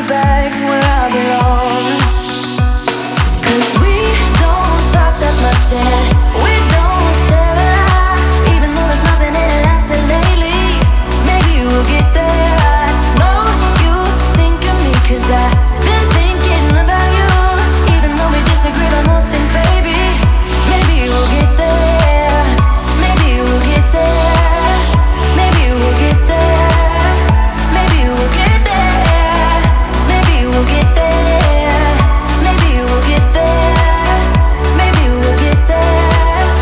back where I belong. 'Cause we don't talk that much and we don't share a lot. Even though there's not been any laughter lately, maybe we'll get there. I know you think of me 'cause I've been thinking about you. Even though we disagree on most things, baby, maybe we'll get there. Maybe we'll get there. Maybe we'll get there. Maybe we'll get there. Maybe we'll get there. Maybe we'll get there. Maybe we'll get there.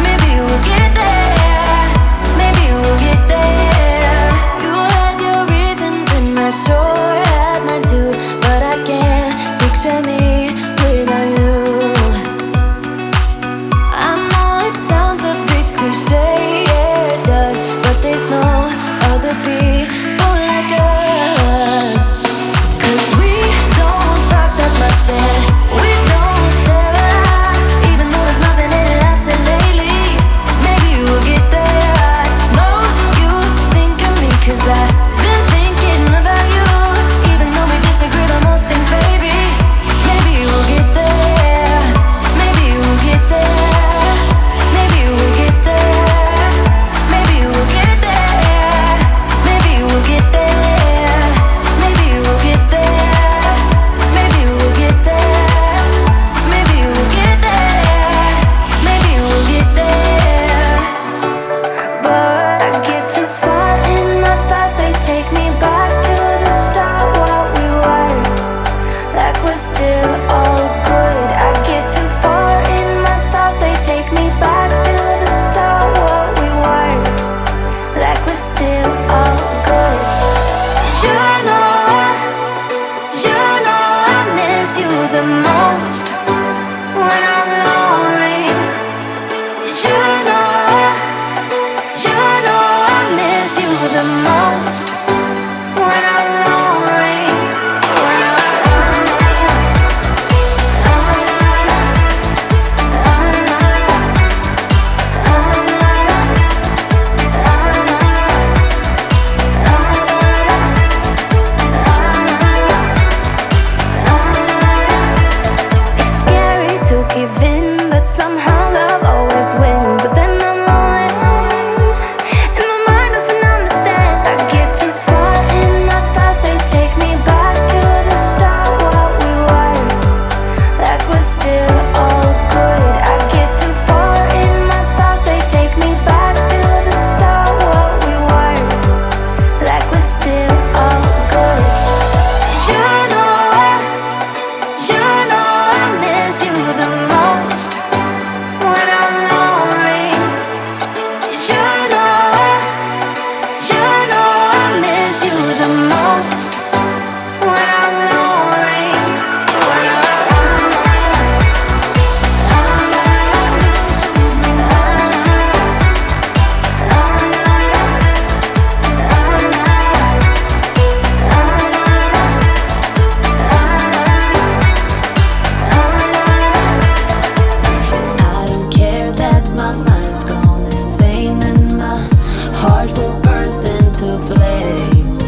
Maybe we'll get there. Maybe we'll get there. You had your reasons and I sure had mine too, but I can't picture me without you. I know it sounds a bit cliche, yeah it does, but there's no other people like us. 'Cause we don't talk that much and we don't share a lot. Even though there's not been any laughter lately, maybe we'll get there. I know you think of me 'cause I've been thinking about you. Even though we disagree on most things, baby, maybe we'll get there. Maybe we'll get there. Maybe we'll get there. Maybe we'll get there. Maybe we'll get there. Maybe we'll get there. Maybe we'll get there. Maybe we'll get there. Maybe we'll get there. But I get too far in my thoughts, they take me back to the start, what we were, like we're still all good. I get too far in my thoughts, they take me back to the start, what we were, like we're still all good. You know I miss you the most when I'm lonely. You know I miss you the most when I'm lonely. When I'm It's scary to give in, but somehow love always wins. But then I'm lonely, and my mind doesn't understand. I get too far in my thoughts, they take me back to the start, what we were, like we're still all good. I get too far in my thoughts, they take me back to the start, what we were, like we're still all good. You know I miss you the most when I'm lonely. You know I miss you the most when I'm lonely. When I don't care that my mind's gone insane and my heart will burst into flames.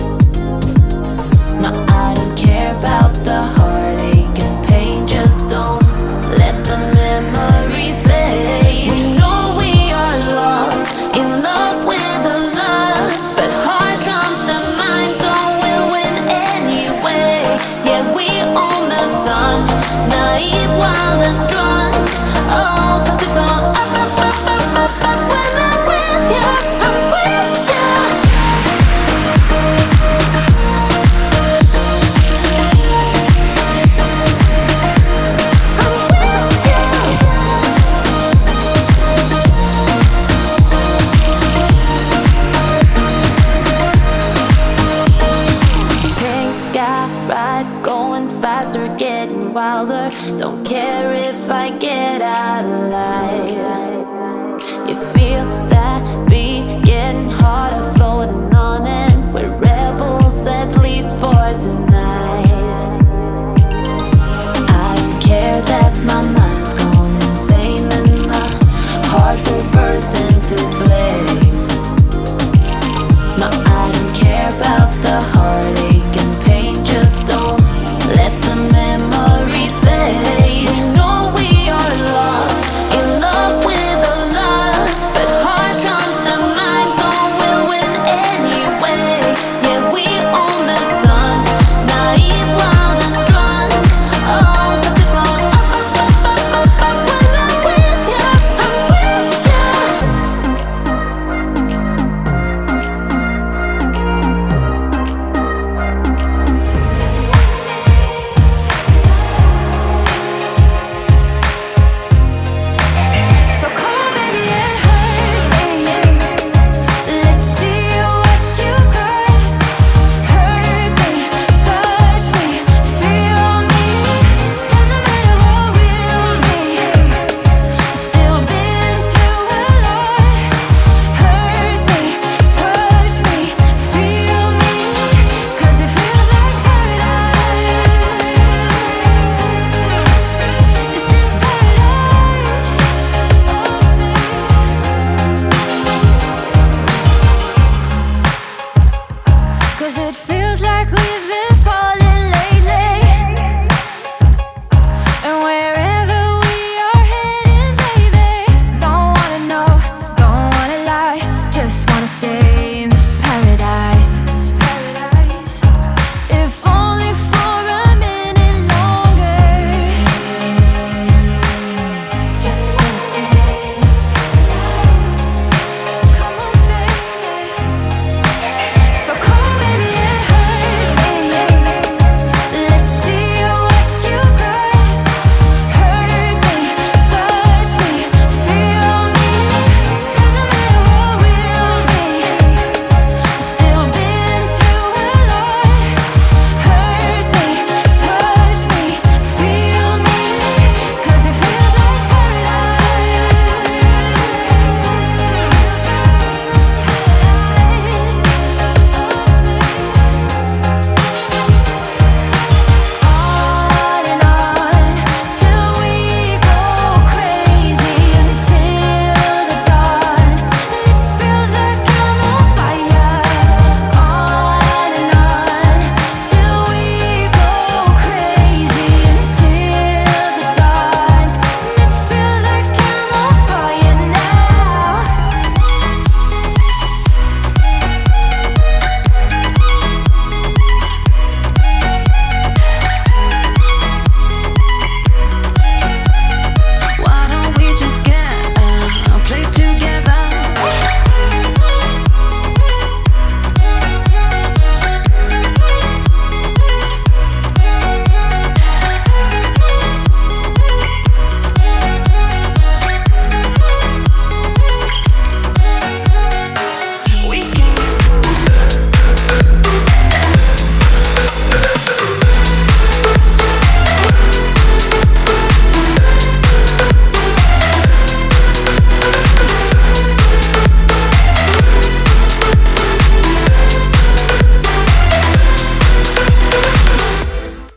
No, I don't care about the heartache and pain. Just don't let the memories fade. We know we are lost in love with the lust, but heart trumps the mind, so we'll win anyway. Yeah, we own the sun, naive, wild and drunk. Oh, 'cause it's all up, up, up, up, up, up when I'm with you. I'm with you. Pink sky ride, going faster, getting wilder. Don't care if I get out alive. You feel that beat getting harder, floating on it. We're rebels, at least for tonight.